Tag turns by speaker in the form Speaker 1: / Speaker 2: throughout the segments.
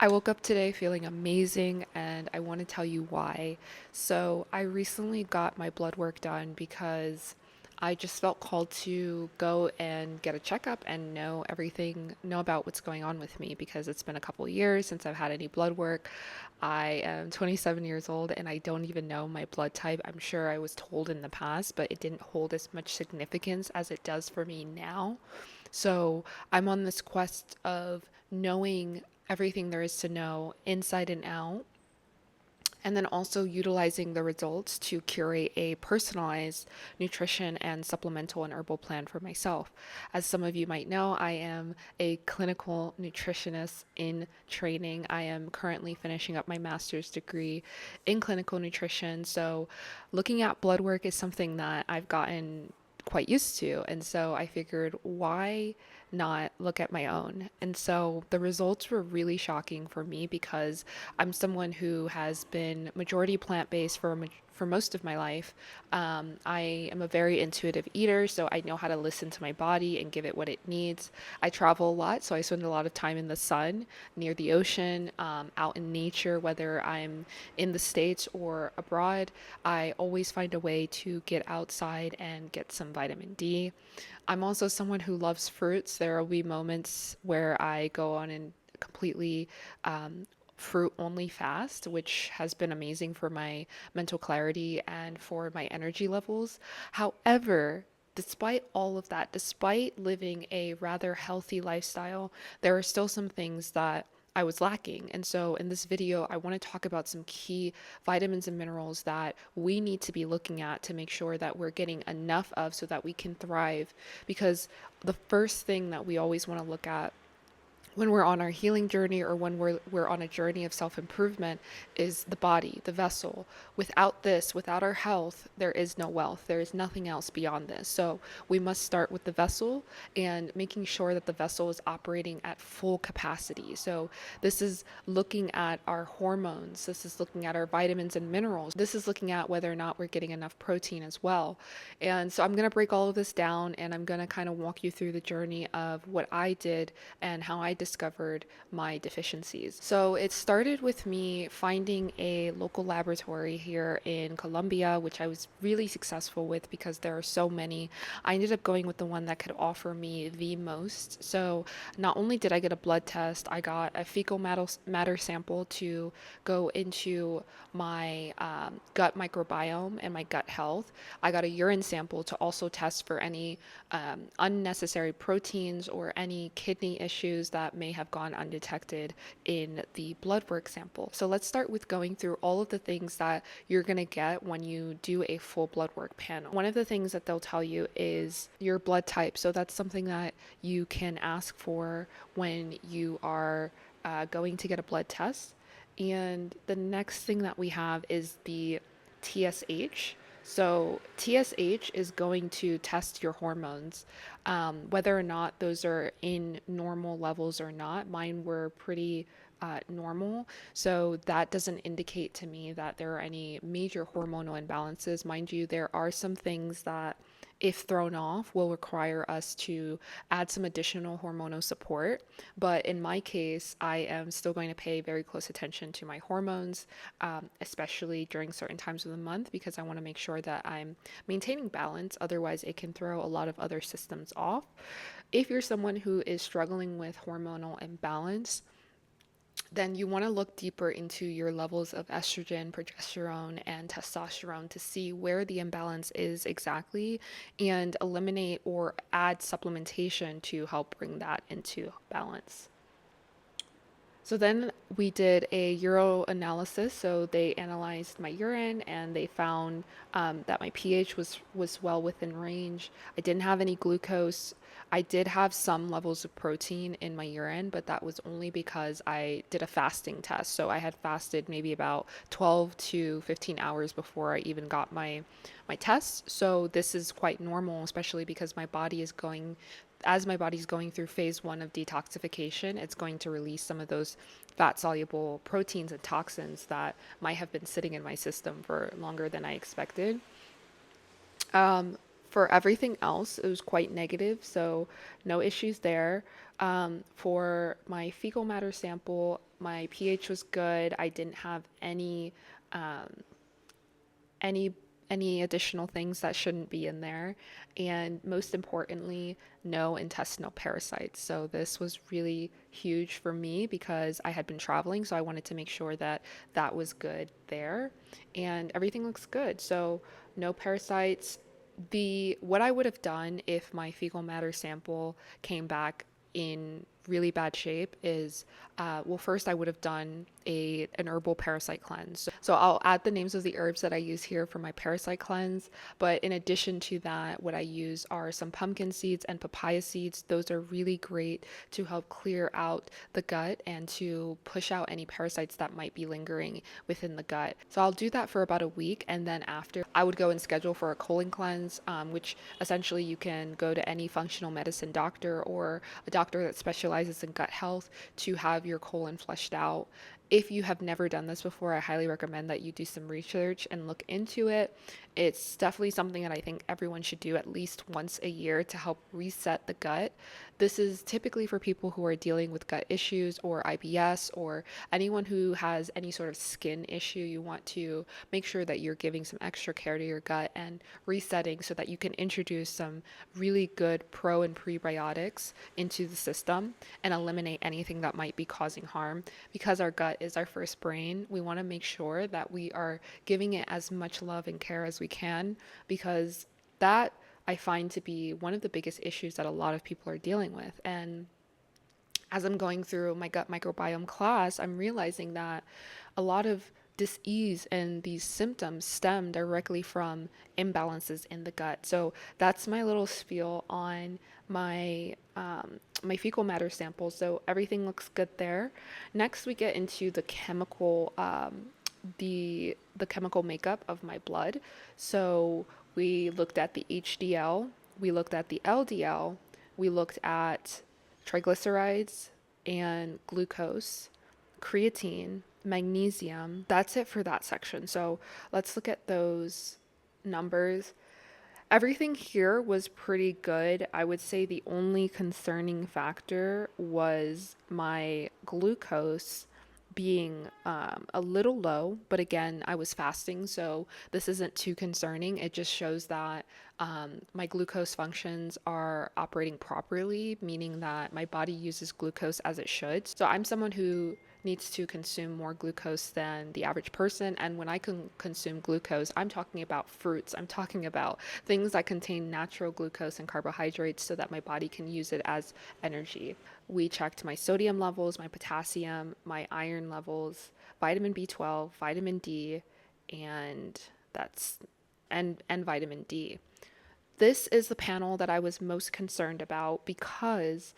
Speaker 1: I woke up today feeling amazing and I want to tell you why. So, I recently got my blood work done because I just felt called to go and get a checkup and know about what's going on with me because it's been a couple years since I've had any blood work. I am 27 years old and I don't even know my blood type. I'm sure I was told in the past, but it didn't hold as much significance as it does for me now. So I'm on this quest of knowing everything there is to know inside and out, and then also utilizing the results to curate a personalized nutrition and supplemental and herbal plan for myself. As some of you might know, I am a clinical nutritionist in training. I am currently finishing up my master's degree in clinical nutrition. So, looking at blood work is something that I've gotten quite used to. And so I figured, why not look at my own? And so the results were really shocking for me because I'm someone who has been majority plant based for most of my life. I am a very intuitive eater, so I know how to listen to my body and give it what it needs. I travel a lot, so I spend a lot of time in the sun, near the ocean, out in nature, whether I'm in the States or abroad. I always find a way to get outside and get some vitamin D. I'm also someone who loves fruits. There will be moments where I go on and completely fruit only fast, which has been amazing for my mental clarity and for my energy levels. However, despite all of that, despite living a rather healthy lifestyle, there are still some things that I was lacking. And so in this video, I want to talk about some key vitamins and minerals that we need to be looking at to make sure that we're getting enough of so that we can thrive. Because the first thing that we always want to look at when we're on our healing journey or when we're on a journey of self-improvement is the body, the vessel. Without this, without our health, there is no wealth. There is nothing else beyond this. So we must start with the vessel and making sure that the vessel is operating at full capacity. So this is looking at our hormones. This is looking at our vitamins and minerals. This is looking at whether or not we're getting enough protein as well. And so I'm going to break all of this down and I'm going to kind of walk you through the journey of what I did and how I discovered my deficiencies. So it started with me finding a local laboratory here in Colombia, which I was really successful with because there are so many. I ended up going with the one that could offer me the most. So not only did I get a blood test, I got a fecal matter sample to go into my gut microbiome and my gut health. I got a urine sample to also test for any unnecessary proteins or any kidney issues that may have gone undetected in the blood work sample. So let's start with going through all of the things that you're going to get when you do a full blood work panel. One of the things that they'll tell you is your blood type. So that's something that you can ask for when you are going to get a blood test. And the next thing that we have is the TSH. So, TSH is going to test your hormones, whether or not those are in normal levels or not. Mine were pretty normal. So, that doesn't indicate to me that there are any major hormonal imbalances. Mind you, there are some things that, if thrown off, will require us to add some additional hormonal support. But in my case, I am still going to pay very close attention to my hormones, especially during certain times of the month, because I want to make sure that I'm maintaining balance. Otherwise, it can throw a lot of other systems off. If you're someone who is struggling with hormonal imbalance, then you want to look deeper into your levels of estrogen, progesterone, and testosterone to see where the imbalance is exactly and eliminate or add supplementation to help bring that into balance. So then we did a urinalysis. So they analyzed my urine and they found that my pH was well within range. I didn't have any glucose. I did have some levels of protein in my urine, but that was only because I did a fasting test. So I had fasted maybe about 12 to 15 hours before I even got my test. So this is quite normal, especially because my body's going through phase one of detoxification, it's going to release some of those fat soluble proteins and toxins that might have been sitting in my system for longer than I expected. For everything else, it was quite negative, so no issues there. For my fecal matter sample, My pH was good. I didn't have um, any any additional things that shouldn't be in there, and most importantly, no intestinal parasites. So this was really huge for me because I had been traveling, so I wanted to make sure that that was good there, and everything looks good. So no parasites. The what I would have done if my fecal matter sample came back in really bad shape is, well, first I would have done an herbal parasite cleanse. So I'll add the names of the herbs that I use here for my parasite cleanse. But in addition to that, what I use are some pumpkin seeds and papaya seeds. Those are really great to help clear out the gut and to push out any parasites that might be lingering within the gut. So I'll do that for about a week, and then after I would go and schedule for a colon cleanse, which essentially you can go to any functional medicine doctor or a doctor that specializes in gut health to have your colon flushed out. If you have never done this before, I highly recommend that you do some research and look into it. It's definitely something that I think everyone should do at least once a year to help reset the gut. This is typically for people who are dealing with gut issues or IBS or anyone who has any sort of skin issue. You want to make sure that you're giving some extra care to your gut and resetting so that you can introduce some really good pro and prebiotics into the system and eliminate anything that might be causing harm. Because our gut is our first brain, we want to make sure that we are giving it as much love and care as we can, because that I find to be one of the biggest issues that a lot of people are dealing with. And as I'm going through my gut microbiome class, I'm realizing that a lot of dis-ease and these symptoms stem directly from imbalances in the gut. So that's my little spiel on my fecal matter sample. So everything looks good there. Next, we get into the chemical makeup of my blood. So we looked at the HDL, we looked at the LDL, we looked at triglycerides and glucose, creatine, magnesium. That's it for that section. So let's look at those numbers. Everything here was pretty good. I would say the only concerning factor was my glucose being a little low, but again, I was fasting, so this isn't too concerning. It just shows that my glucose functions are operating properly, meaning that my body uses glucose as it should. So I'm someone who needs to consume more glucose than the average person. And when I can consume glucose, I'm talking about fruits. I'm talking about things that contain natural glucose and carbohydrates so that my body can use it as energy. We checked my sodium levels, my potassium, my iron levels, vitamin B12, vitamin D, and that's and vitamin D. This is the panel that I was most concerned about because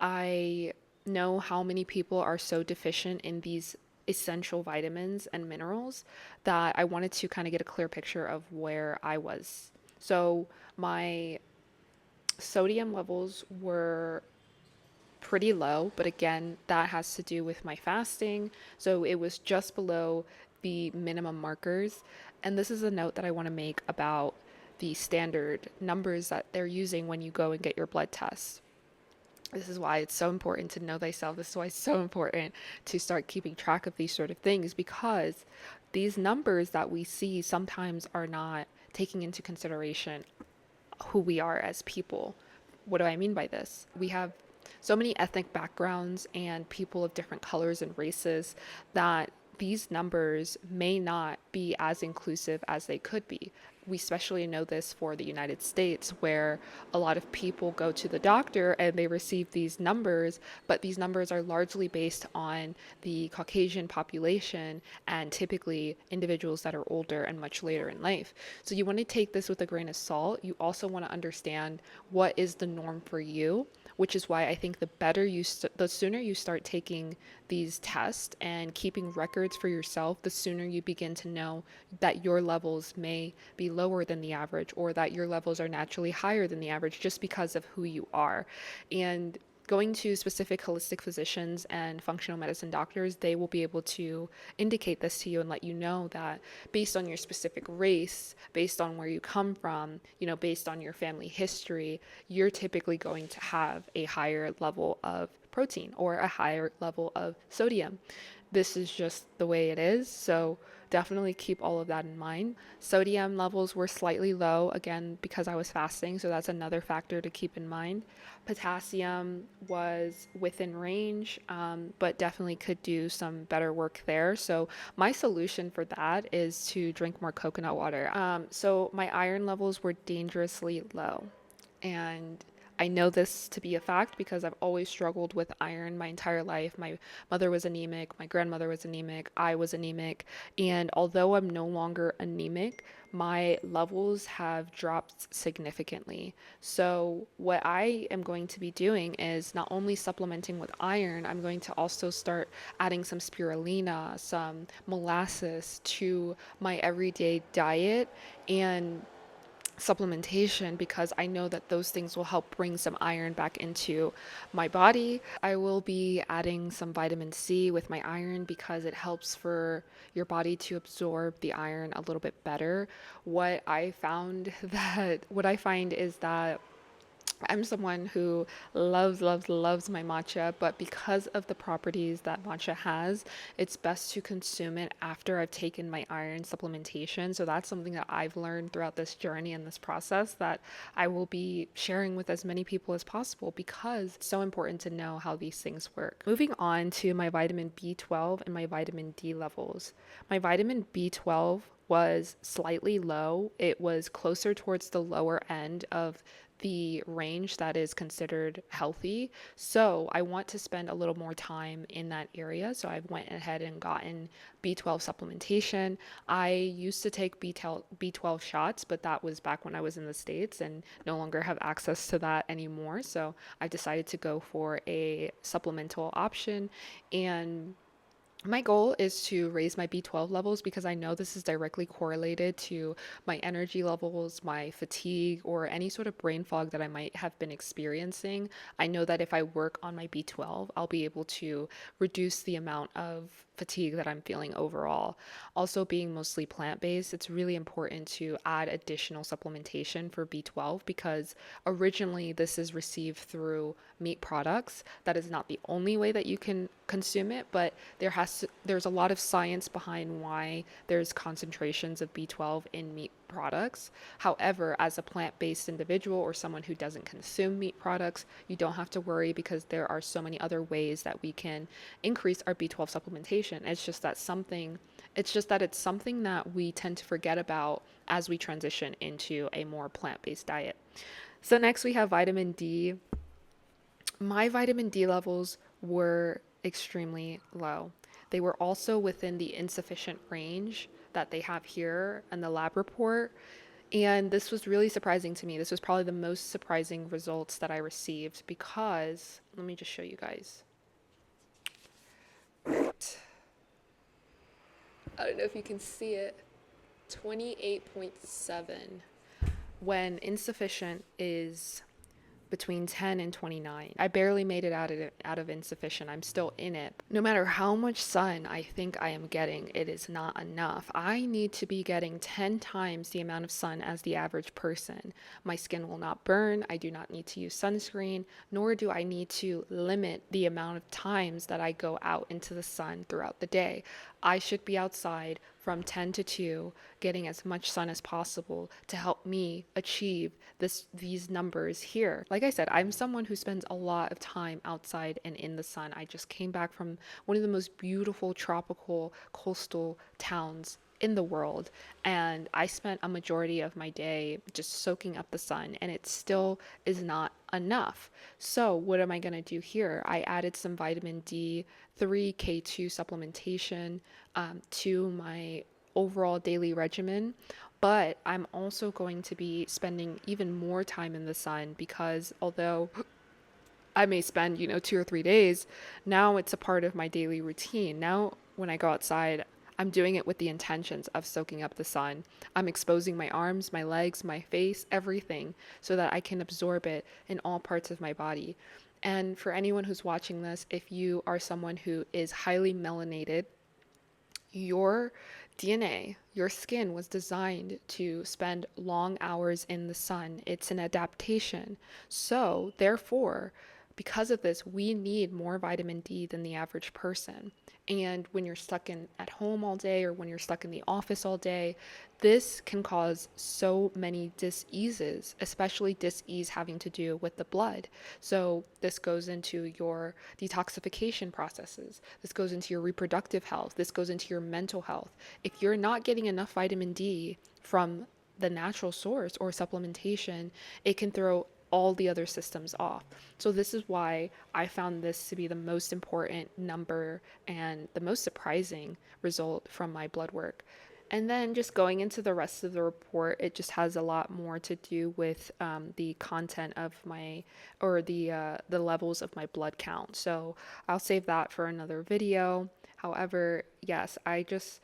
Speaker 1: I know how many people are so deficient in these essential vitamins and minerals that I wanted to kind of get a clear picture of where I was. So my sodium levels were pretty low, but again, that has to do with my fasting. So it was just below the minimum markers. And this is a note that I want to make about the standard numbers that they're using when you go and get your blood tests. This is why it's so important to know thyself. This is why it's so important to start keeping track of these sort of things, because these numbers that we see sometimes are not taking into consideration who we are as people. What do I mean by this? We have so many ethnic backgrounds and people of different colors and races that these numbers may not be as inclusive as they could be. We especially know this for the United States, where a lot of people go to the doctor and they receive these numbers, but these numbers are largely based on the Caucasian population and typically individuals that are older and much later in life. So you want to take this with a grain of salt. You also want to understand what is the norm for you, which is why I think the sooner you start taking these tests and keeping records for yourself, the sooner you begin to know that your levels may be lower than the average, or that your levels are naturally higher than the average just because of who you are. And going to specific holistic physicians and functional medicine doctors, they will be able to indicate this to you and let you know that based on your specific race, based on where you come from, based on your family history, you're typically going to have a higher level of protein or a higher level of sodium. This is just the way it is. So definitely keep all of that in mind. Sodium levels were slightly low, again, because I was fasting. So that's another factor to keep in mind. Potassium was within range, but definitely could do some better work there. So my solution for that is to drink more coconut water. So my iron levels were dangerously low. And I know this to be a fact because I've always struggled with iron my entire life. My mother was anemic, my grandmother was anemic, I was anemic. And although I'm no longer anemic, my levels have dropped significantly. So, what I am going to be doing is not only supplementing with iron, I'm going to also start adding some spirulina, some molasses to my everyday diet and supplementation because I know that those things will help bring some iron back into my body. I will be adding some vitamin C with my iron because it helps for your body to absorb the iron a little bit better. What I find is that I'm someone who loves my matcha, but because of the properties that matcha has, it's best to consume it after I've taken my iron supplementation. So that's something that I've learned throughout this journey and this process that I will be sharing with as many people as possible because it's so important to know how these things work. Moving on to my vitamin B12 and my vitamin D levels. My vitamin B12 was slightly low. It was closer towards the lower end of the range that is considered healthy. So I want to spend a little more time in that area. So I went ahead and gotten B12 supplementation. I used to take B12 shots, but that was back when I was in the States and no longer have access to that anymore. So I decided to go for a supplemental option. And my goal is to raise my B12 levels because I know this is directly correlated to my energy levels, my fatigue, or any sort of brain fog that I might have been experiencing. I know that if I work on my B12, I'll be able to reduce the amount of fatigue that I'm feeling overall. Also, being mostly plant based, it's really important to add additional supplementation for B12 because originally this is received through meat products. That is not the only way that you can consume it, but there's a lot of science behind why there's concentrations of B12 in meat products. However, as a plant-based individual or someone who doesn't consume meat products, you don't have to worry because there are so many other ways that we can increase our B12 supplementation. It's just that it's something that we tend to forget about as we transition into a more plant-based diet. So next we have vitamin D. My vitamin D levels were extremely low. They were also within the insufficient range that they have here in the lab report. And this was really surprising to me. This was probably the most surprising results that I received because, let me just show you guys. Right. I don't know if you can see it. 28.7 when insufficient is between 10 and 29. I barely made it out of insufficient. I'm still in it. No matter how much sun I think I am getting, it is not enough. I need to be getting 10 times the amount of sun as the average person. My skin will not burn. I do not need to use sunscreen, nor do I need to limit the amount of times that I go out into the sun throughout the day. I should be outside from 10 to 2 getting as much sun as possible to help me achieve these numbers here. Like I said, I'm someone who spends a lot of time outside and in the sun. I just came back from one of the most beautiful tropical coastal towns in the world, and I spent a majority of my day just soaking up the sun, and it still is not enough. So what am I going to do here? I added some vitamin D3 K2 supplementation to my overall daily regimen, but I'm also going to be spending even more time in the sun because although I may spend, 2 or 3 days, now it's a part of my daily routine. Now, when I go outside, I'm doing it with the intentions of soaking up the sun. I'm exposing my arms, my legs, my face, everything, so that I can absorb it in all parts of my body. And for anyone who's watching this, if you are someone who is highly melanated, your DNA, your skin was designed to spend long hours in the sun. It's an adaptation. So, therefore, Because of this, we need more vitamin D than the average person. And when you're stuck in at home all day or when you're stuck in the office all day, this can cause so many diseases, especially disease having to do with the blood. So this goes into your detoxification processes. This goes into your reproductive health. This goes into your mental health. If you're not getting enough vitamin D from the natural source or supplementation, it can throw all the other systems off. So this is why I found this to be the most important number and the most surprising result from my blood work. And then just going into the rest of the report, it just has a lot more to do with the content of my or the levels of my blood count. So I'll save that for another video. However, yes, I just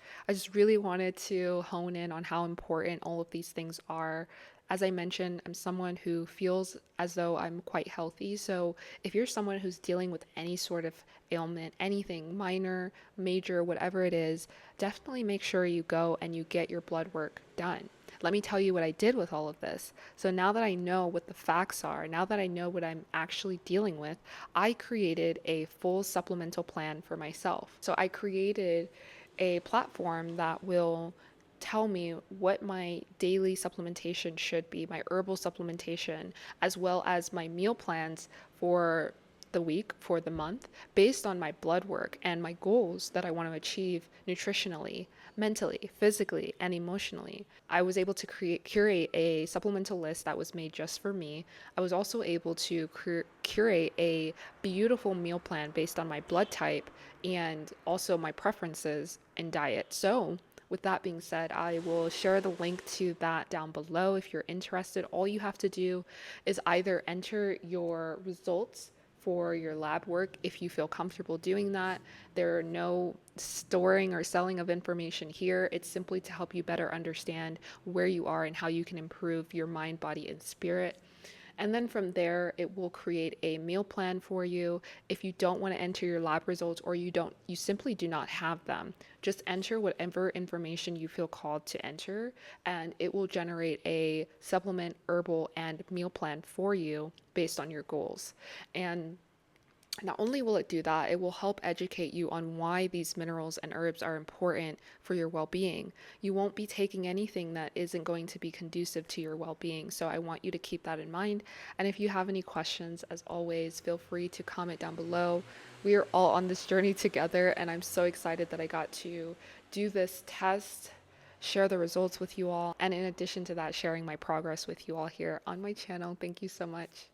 Speaker 1: really wanted to hone in on how important all of these things are. As I mentioned, I'm someone who feels as though I'm quite healthy. So if you're someone who's dealing with any sort of ailment, anything minor, major, whatever it is, definitely make sure you go and you get your blood work done. Let me tell you what I did with all of this. So now that I know what the facts are, now that I know what I'm actually dealing with, I created a full supplemental plan for myself. So I created a platform that will tell me what my daily supplementation should be, my herbal supplementation, as well as my meal plans for the week, for the month, based on my blood work and my goals that I want to achieve nutritionally, mentally, physically, and emotionally. I was able to curate a supplemental list that was made just for me. I was also able to curate a beautiful meal plan based on my blood type and also my preferences in diet. So, with that being said, I will share the link to that down below if you're interested. All you have to do is either enter your results for your lab work if you feel comfortable doing that. There are no storing or selling of information here. It's simply to help you better understand where you are and how you can improve your mind, body, and spirit. And then from there, it will create a meal plan for you. If you don't want to enter your lab results or you simply do not have them, just enter whatever information you feel called to enter, and it will generate a supplement, herbal, and meal plan for you based on your goals. And not only will it do that, it will help educate you on why these minerals and herbs are important for your well being. You won't be taking anything that isn't going to be conducive to your well being. So I want you to keep that in mind. And if you have any questions, as always, feel free to comment down below. We are all on this journey together, and I'm so excited that I got to do this test, share the results with you all, and in addition to that, sharing my progress with you all here on my channel. Thank you so much.